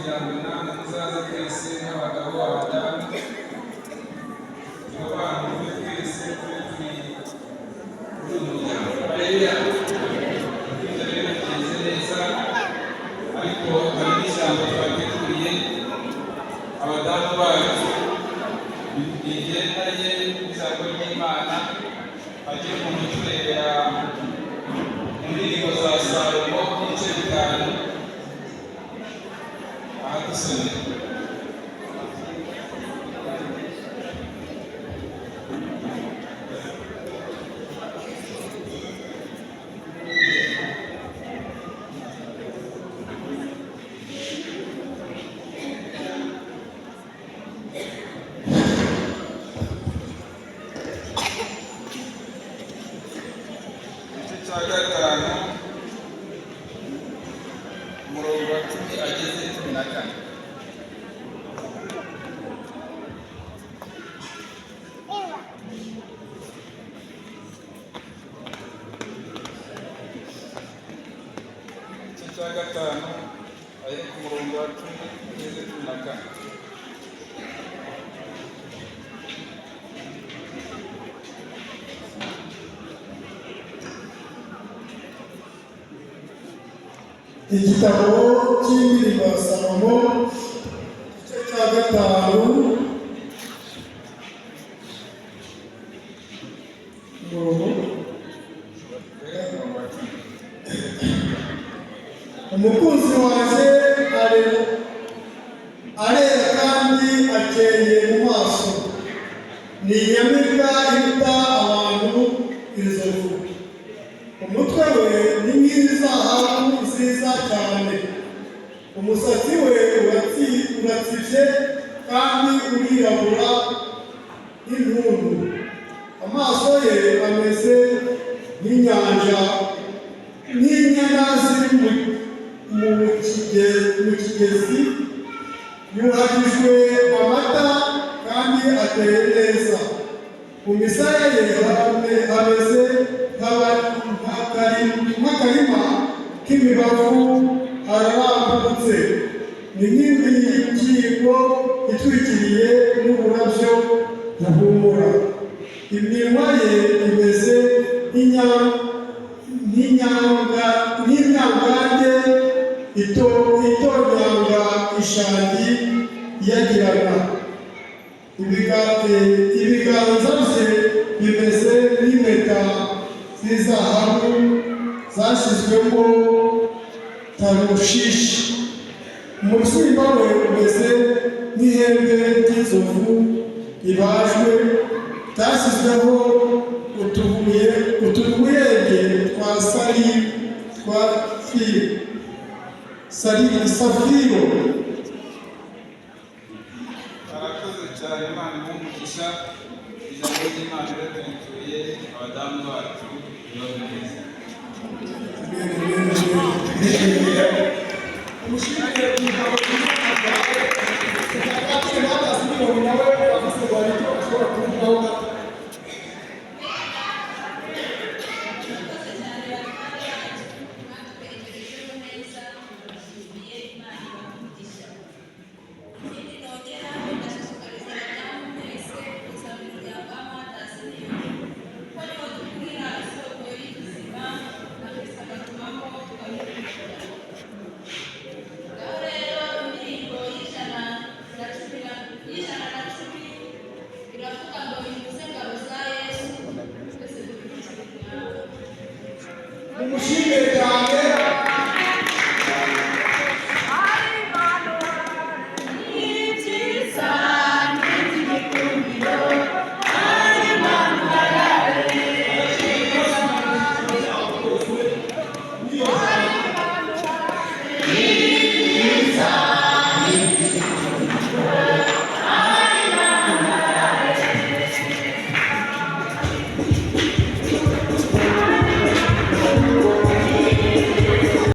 kugira ngo namwe muzaze twese nk'abagabo abadamu turobanurwe twese turi muri uyu muryango. Haleluya. Ibyo rero bimeze neza, ariko hari n'ijambo twateguriye abadamu bacu rigendanye n'ijambo ry'Imana bagiye kumuturera indirimbo za Salomo ibice 5. Aha dusomye umurongo wa 10 ageze 14. Cya gatanu aye ku murongo wa 10 ageze 14. Igitabo cy'indirimbo ya Salomo igice cya 5 umukunzi wanjye arera kandi akeye mu maso, ni inyamibwa iruta abantu inzovu, umutwe we ni nk'izahabu nziza cyane, umusatsi we uratsibye kandi urirabura nk'intuntu, amaso ye ameze nk'inyanja, n'inyana ziri mu kigezi, yuhagijwe amata kandi ateye neza, mu misaya ye hameze nk'akarima k'imibavu, hararambutse, ni nk'imiyiko itwikiriye n'uburabyo buhumura, iminwa ye imeze nk'inyangange itonyanga ishangi yagirana, ibiganza bye bimeze nk'impeta z'izahabu zashyizwemo tarushishi, umubyimba we umeze nk'ihembe ry'inzovu ibajwe, ryashyizweho utubuyenge twa safiro. Arakoze cyane, Imana imugisha. Ijambo ry'Imana rituye abadamu bacu bibaho neza. Umushyi